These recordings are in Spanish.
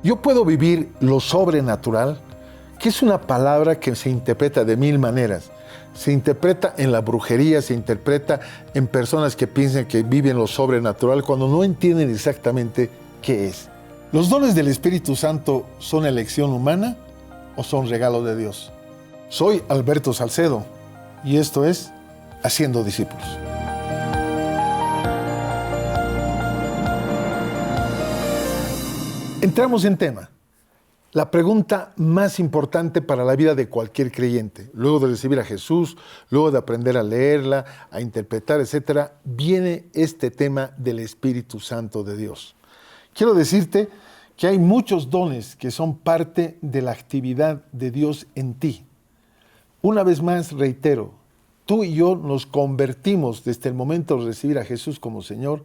Yo puedo vivir lo sobrenatural, que es una palabra que se interpreta de mil maneras. Se interpreta en la brujería, se interpreta en personas que piensan que viven lo sobrenatural cuando no entienden exactamente qué es. ¿Los dones del Espíritu Santo son elección humana o son regalo de Dios? Soy Alberto Salcedo y esto es Haciendo Discípulos. Entramos en tema. La pregunta más importante para la vida de cualquier creyente, luego de recibir a Jesús, luego de aprender a leerla, a interpretar, etc., viene este tema del Espíritu Santo de Dios. Quiero decirte que hay muchos dones que son parte de la actividad de Dios en ti. Una vez más, reitero, tú y yo nos convertimos desde el momento de recibir a Jesús como Señor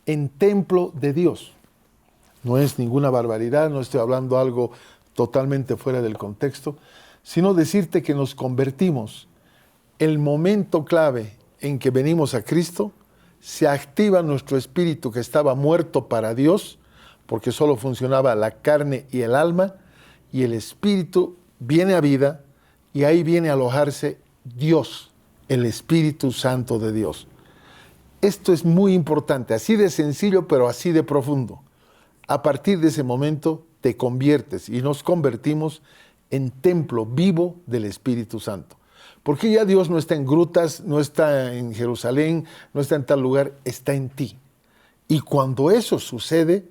en templo de Dios. No es ninguna barbaridad, no estoy hablando algo totalmente fuera del contexto, sino decirte que nos convertimos. El momento clave en que venimos a Cristo, se activa nuestro espíritu que estaba muerto para Dios, porque solo funcionaba la carne y el alma, y el espíritu viene a vida, y ahí viene a alojarse Dios, el Espíritu Santo de Dios. Esto es muy importante, así de sencillo, pero así de profundo. A partir de ese momento te conviertes y nos convertimos en templo vivo del Espíritu Santo. Porque ya Dios no está en grutas, no está en Jerusalén, no está en tal lugar, está en ti. Y cuando eso sucede,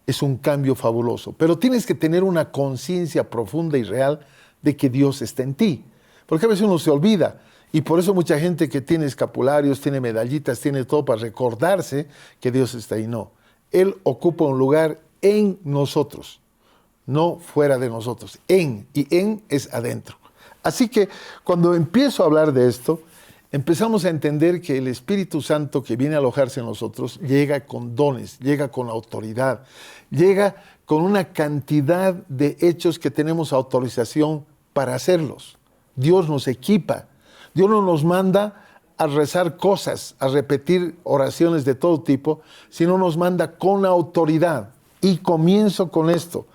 es un cambio fabuloso. Pero tienes que tener una conciencia profunda y real de que Dios está en ti. Porque a veces uno se olvida. Y por eso mucha gente que tiene escapularios, tiene medallitas, tiene todo para recordarse que Dios está ahí. No. Él ocupa un lugar en nosotros, no fuera de nosotros. Y en es adentro. Así que cuando empiezo a hablar de esto, empezamos a entender que el Espíritu Santo que viene a alojarse en nosotros llega con dones, llega con autoridad, llega con una cantidad de hechos que tenemos autorización para hacerlos. Dios nos equipa. Dios no nos manda a rezar cosas, a repetir oraciones de todo tipo, sino nos manda con autoridad. Y comienzo con esto.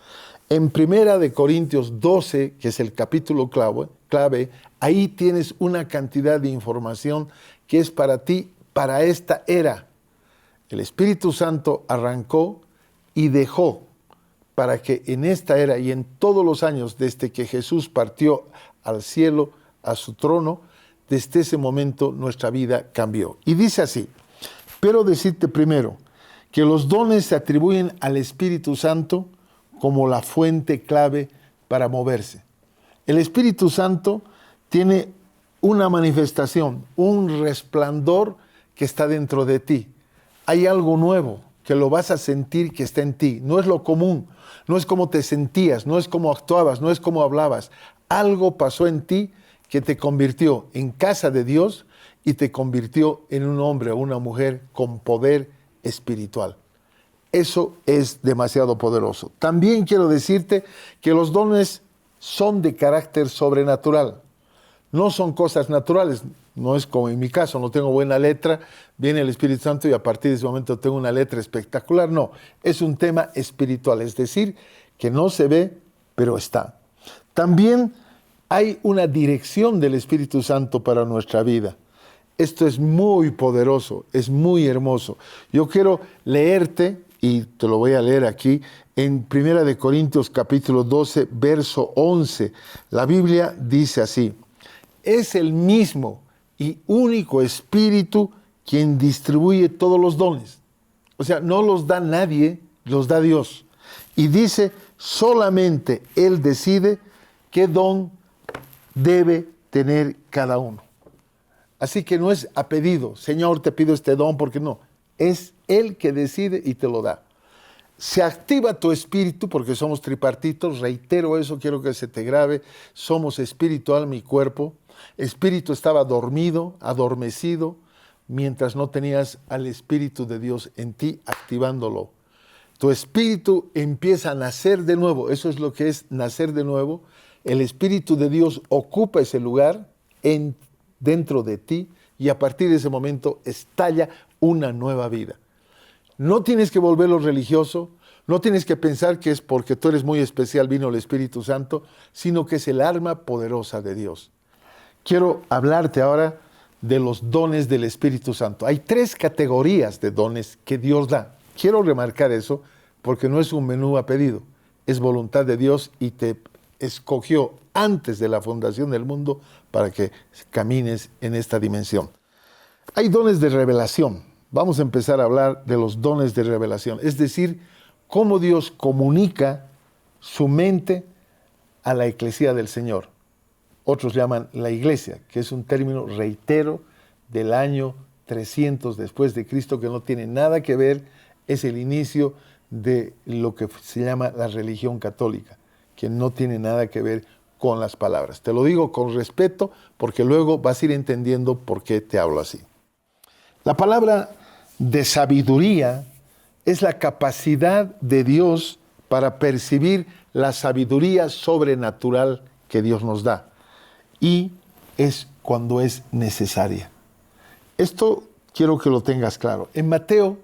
En 1 Corintios 12, que es el capítulo clave, ahí tienes una cantidad de información que es para ti, para esta era. El Espíritu Santo arrancó y dejó para que en esta era y en todos los años desde que Jesús partió al cielo, a su trono, desde ese momento nuestra vida cambió. Y dice así, pero decirte primero, que los dones se atribuyen al Espíritu Santo como la fuente clave para moverse. El Espíritu Santo tiene una manifestación, un resplandor que está dentro de ti. Hay algo nuevo que lo vas a sentir que está en ti. No es lo común, no es como te sentías, no es como actuabas, no es como hablabas. Algo pasó en ti que te convirtió en casa de Dios y te convirtió en un hombre o una mujer con poder espiritual. Eso es demasiado poderoso. También quiero decirte que los dones son de carácter sobrenatural. No son cosas naturales. No es como en mi caso, no tengo buena letra, viene el Espíritu Santo y a partir de ese momento tengo una letra espectacular. No, es un tema espiritual, es decir, que no se ve, pero está. También hay una dirección del Espíritu Santo para nuestra vida. Esto es muy poderoso, es muy hermoso. Yo quiero leerte, y te lo voy a leer aquí, en 1 Corintios capítulo 12, verso 11. La Biblia dice así, es el mismo y único Espíritu quien distribuye todos los dones. O sea, no los da nadie, los da Dios. Y dice, solamente Él decide qué don debe tener cada uno. Así que no es a pedido, Señor, te pido este don, porque no. Es Él que decide y te lo da. Se activa tu espíritu, porque somos tripartitos, reitero eso, quiero que se te grabe. Somos espíritu, alma y cuerpo. Espíritu estaba dormido, adormecido, mientras no tenías al Espíritu de Dios en ti activándolo. Tu espíritu empieza a nacer de nuevo, eso es lo que es nacer de nuevo. El Espíritu de Dios ocupa ese lugar dentro de ti y a partir de ese momento estalla una nueva vida. No tienes que volverlo religioso, No tienes que pensar que es porque tú eres muy especial vino el Espíritu Santo, sino que es el arma poderosa de Dios. Quiero hablarte ahora de los dones del Espíritu Santo. Hay 3 categorías de dones que Dios da. Quiero remarcar eso porque no es un menú a pedido, es voluntad de Dios y te escogió antes de la fundación del mundo para que camines en esta dimensión. Hay dones de revelación. Vamos a empezar a hablar de los dones de revelación, es decir, cómo Dios comunica su mente a la eclesía del Señor. Otros llaman la iglesia, que es un término, reitero, del año 300 después de Cristo, que no tiene nada que ver, es el inicio de lo que se llama la religión católica, que no tiene nada que ver con las palabras. Te lo digo con respeto, porque luego vas a ir entendiendo por qué te hablo así. La palabra de sabiduría es la capacidad de Dios para percibir la sabiduría sobrenatural que Dios nos da. Y es cuando es necesaria. Esto quiero que lo tengas claro. En Mateo,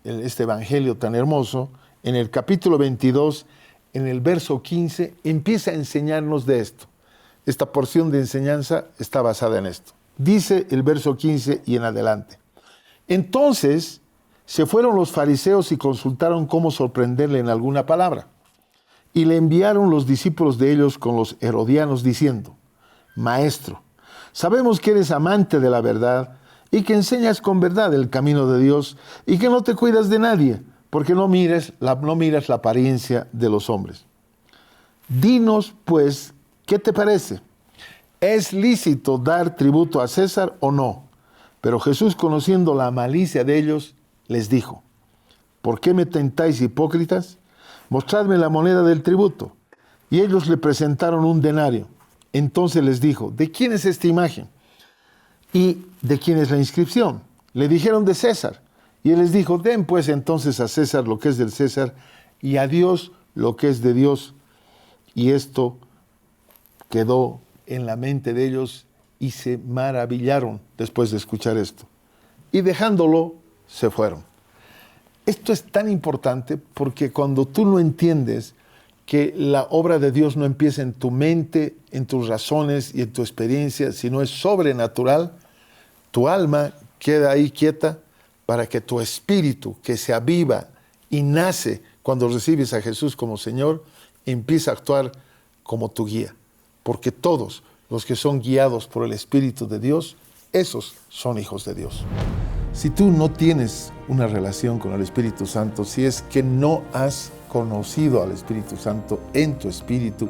este evangelio tan hermoso, en el capítulo 22, en el verso 15, empieza a enseñarnos de esto. Esta porción de enseñanza está basada en esto. Dice el verso 15 y en adelante. Entonces se fueron los fariseos y consultaron cómo sorprenderle en alguna palabra. Y le enviaron los discípulos de ellos con los herodianos diciendo: Maestro, sabemos que eres amante de la verdad y que enseñas con verdad el camino de Dios y que no te cuidas de nadie, porque no miras la apariencia de los hombres. Dinos, pues, ¿qué te parece? ¿Es lícito dar tributo a César o no? Pero Jesús, conociendo la malicia de ellos, les dijo: ¿por qué me tentáis, hipócritas? Mostradme la moneda del tributo. Y ellos le presentaron un denario. Entonces les dijo: ¿de quién es esta imagen? ¿Y de quién es la inscripción? Le dijeron: de César. Y él les dijo: den pues entonces a César lo que es del César y a Dios lo que es de Dios. Y esto quedó en la mente de ellos y se maravillaron después de escuchar esto. Y dejándolo, se fueron. Esto es tan importante porque cuando tú no entiendes que la obra de Dios no empieza en tu mente, en tus razones y en tu experiencia, sino es sobrenatural, tu alma queda ahí quieta para que tu espíritu, que se aviva y nace cuando recibes a Jesús como Señor, empiece a actuar como tu guía. Porque todos los que son guiados por el Espíritu de Dios, esos son hijos de Dios. Si tú no tienes una relación con el Espíritu Santo, si es que no has conocido al Espíritu Santo en tu espíritu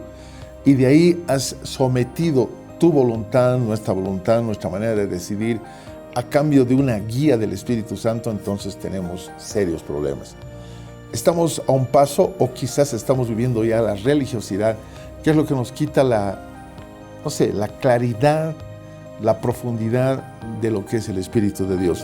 y de ahí has sometido tu voluntad, nuestra manera de decidir a cambio de una guía del Espíritu Santo, entonces tenemos serios problemas. Estamos a un paso o quizás estamos viviendo ya la religiosidad, que es lo que nos quita la claridad, la profundidad de lo que es el Espíritu de Dios.